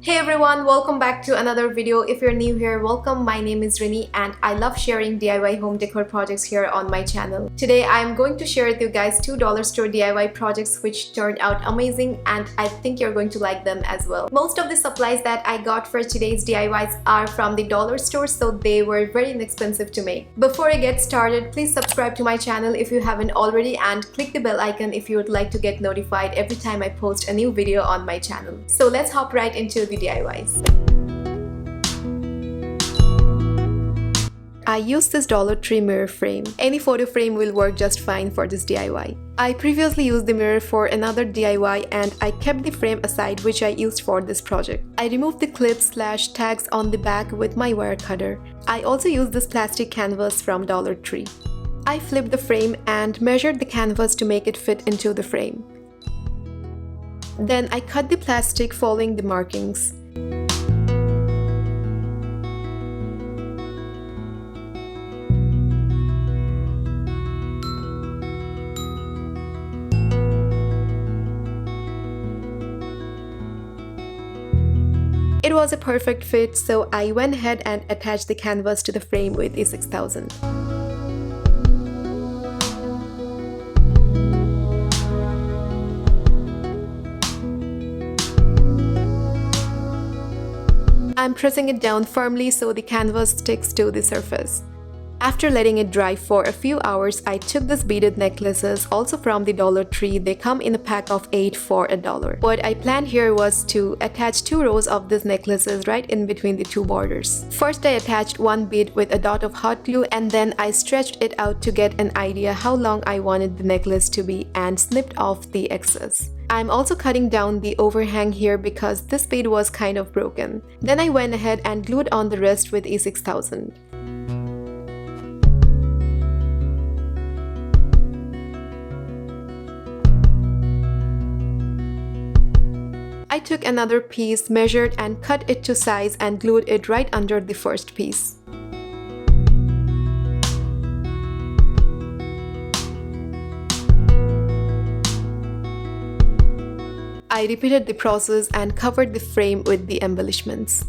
Hey everyone, welcome back to another video. If you're new here, welcome. My name is Rini and I love sharing DIY home decor projects here on my channel. Today I'm going to share with you guys two dollar store DIY projects which turned out amazing and I think you're going to like them as well. Most of the supplies that I got for today's DIYs are from the dollar store, so they were very inexpensive to make. Before I get started, please subscribe to my channel if you haven't already and click the bell icon if you would like to get notified every time I post a new video on my channel. So let's hop right into the DIYs. I used this Dollar Tree mirror frame. Any photo frame will work just fine for this DIY. I previously used the mirror for another DIY and I kept the frame aside which I used for this project. I removed the clips/tags on the back with my wire cutter. I also used this plastic canvas from Dollar Tree. I flipped the frame and measured the canvas to make it fit into the frame. Then I cut the plastic following the markings. It was a perfect fit, so I went ahead and attached the canvas to the frame with a 6000. I'm pressing it down firmly so the canvas sticks to the surface. After letting it dry for a few hours, I took these beaded necklaces, also from the Dollar Tree. They come in a pack of 8 for $1. What I planned here was to attach 2 rows of these necklaces right in between the 2 borders. First I attached one bead with a dot of hot glue and then I stretched it out to get an idea how long I wanted the necklace to be and snipped off the excess. I'm also cutting down the overhang here because this bead was kind of broken. Then I went ahead and glued on the rest with a 6000. I took another piece, measured and cut it to size and glued it right under the first piece. I repeated the process and covered the frame with the embellishments.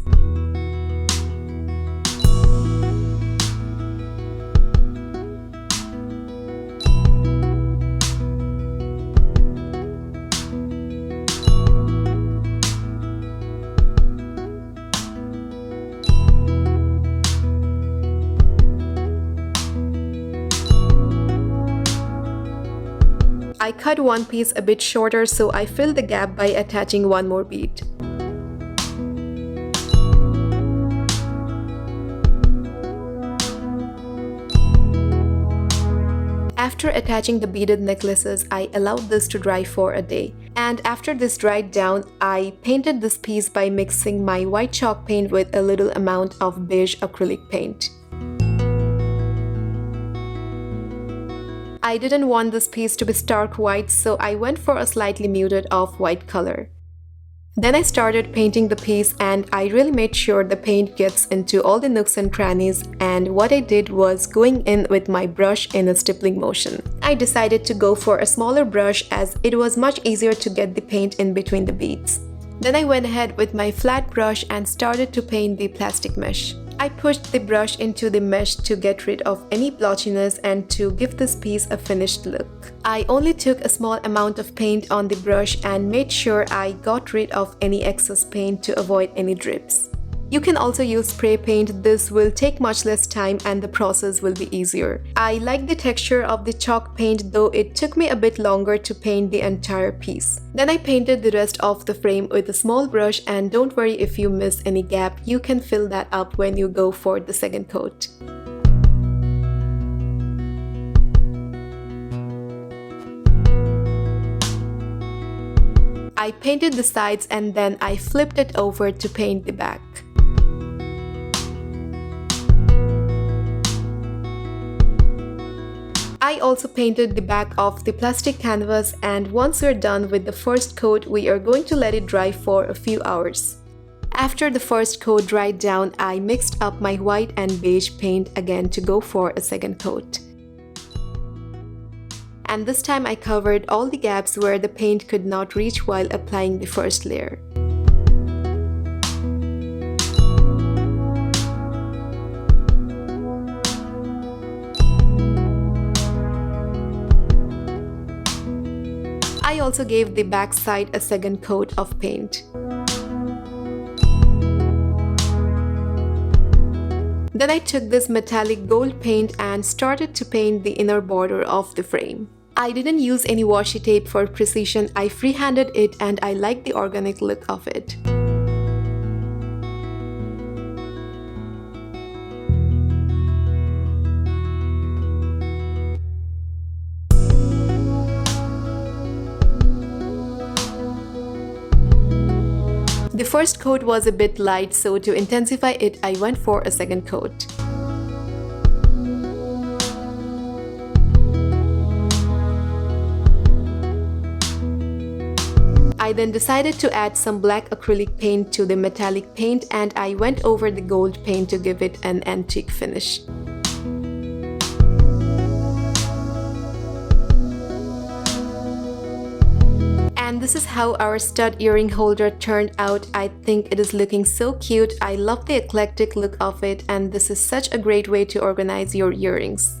I cut one piece a bit shorter, so I filled the gap by attaching one more bead. After attaching the beaded necklaces, I allowed this to dry for a day. And after this dried down, I painted this piece by mixing my white chalk paint with a little amount of beige acrylic paint. I didn't want this piece to be stark white, so I went for a slightly muted off-white color. Then I started painting the piece and I really made sure the paint gets into all the nooks and crannies, and what I did was going in with my brush in a stippling motion. I decided to go for a smaller brush as it was much easier to get the paint in between the beads. Then I went ahead with my flat brush and started to paint the plastic mesh. I pushed the brush into the mesh to get rid of any blotchiness and to give this piece a finished look. I only took a small amount of paint on the brush and made sure I got rid of any excess paint to avoid any drips. You can also use spray paint. This will take much less time and the process will be easier. I like the texture of the chalk paint, though it took me a bit longer to paint the entire piece. Then I painted the rest of the frame with a small brush, and don't worry if you miss any gap, you can fill that up when you go for the second coat. I painted the sides and then I flipped it over to paint the back. I also painted the back of the plastic canvas, and once we're done with the first coat, we are going to let it dry for a few hours. After the first coat dried down, I mixed up my white and beige paint again to go for a second coat. and this time I covered all the gaps where the paint could not reach while applying the first layer. I also gave the back side a second coat of paint. Then I took this metallic gold paint and started to paint the inner border of the frame. I didn't use any washi tape for precision, I freehanded it and I like the organic look of it. The first coat was a bit light, so to intensify it, I went for a second coat. I then decided to add some black acrylic paint to the metallic paint and I went over the gold paint to give it an antique finish. And this is how our stud earring holder turned out. I think it is looking so cute. I love the eclectic look of it and this is such a great way to organize your earrings.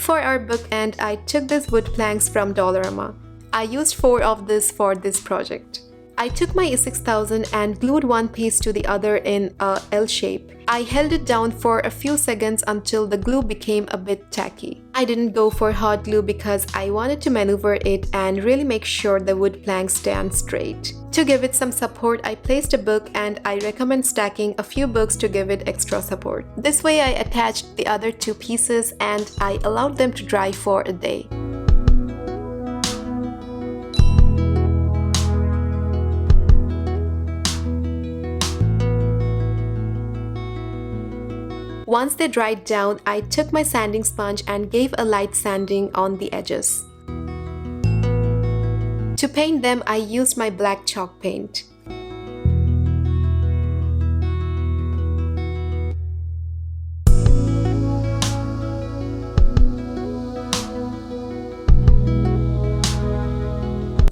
For our bookend, I took these wood planks from Dollarama. I used 4 of this for this project. I took my E6000 and glued one piece to the other in a L shape. I held it down for a few seconds until the glue became a bit tacky. I didn't go for hot glue because I wanted to maneuver it and really make sure the wood planks stand straight. To give it some support, I placed a book and I recommend stacking a few books to give it extra support. This way I attached the other 2 pieces and I allowed them to dry for a day. Once they dried down, I took my sanding sponge and gave a light sanding on the edges. To paint them, I used my black chalk paint.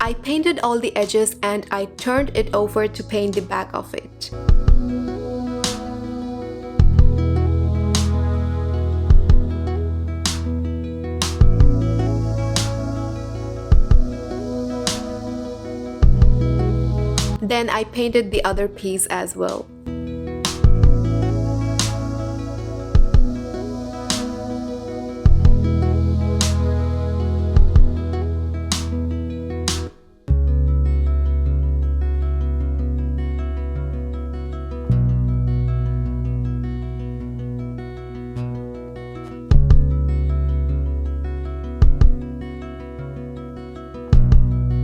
I painted all the edges and I turned it over to paint the back of it. Then I painted the other piece as well.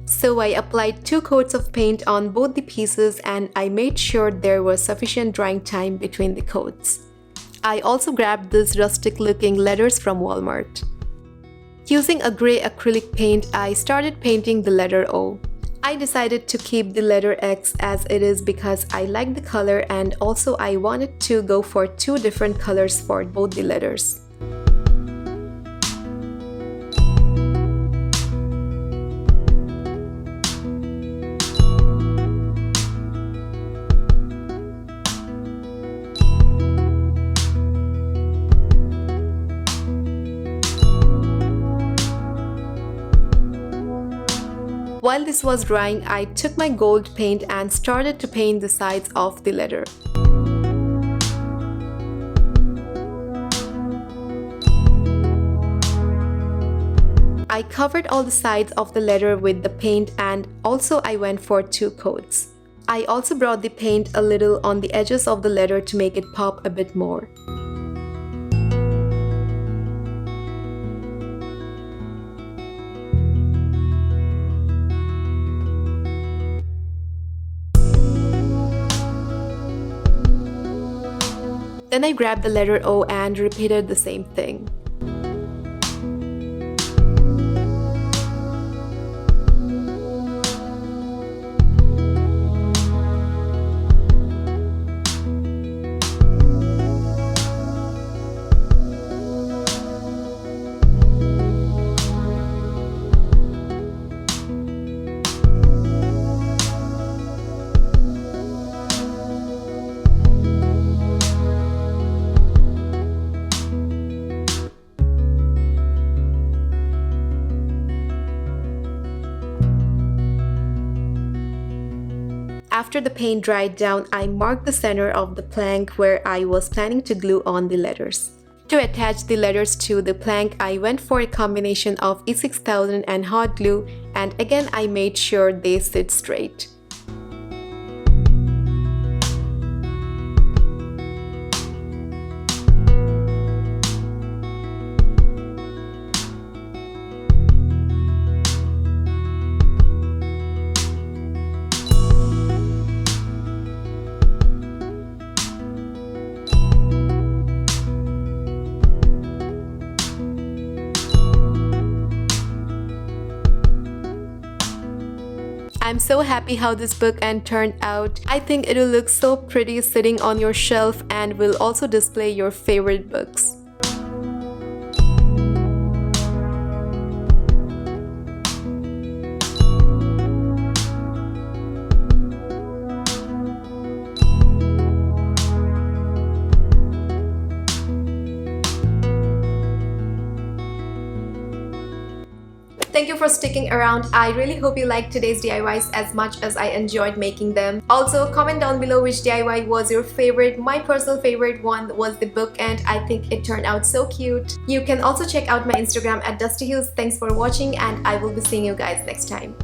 So I applied 2 coats of paint on both the pieces and I made sure there was sufficient drying time between the coats. I also grabbed these rustic looking letters from Walmart. Using a grey acrylic paint, I started painting the letter O. I decided to keep the letter X as it is because I like the color and also I wanted to go for 2 different colors for both the letters. While this was drying, I took my gold paint and started to paint the sides of the letter. I covered all the sides of the letter with the paint and also I went for 2 coats. I also brought the paint a little on the edges of the letter to make it pop a bit more. Then I grabbed the letter O and repeated the same thing. After the paint dried down, I marked the center of the plank where I was planning to glue on the letters. To attach the letters to the plank, I went for a combination of E6000 and hot glue, and again I made sure they sit straight. I'm so happy how this bookend turned out. I think it will look so pretty sitting on your shelf and will also display your favorite books. Thank you for sticking around. I really hope you liked today's DIYs as much as I enjoyed making them. Also, comment down below which DIY was your favorite. My personal favorite one was the bookend. I think it turned out so cute. You can also check out my Instagram at DustyHues. Thanks for watching, and I will be seeing you guys next time.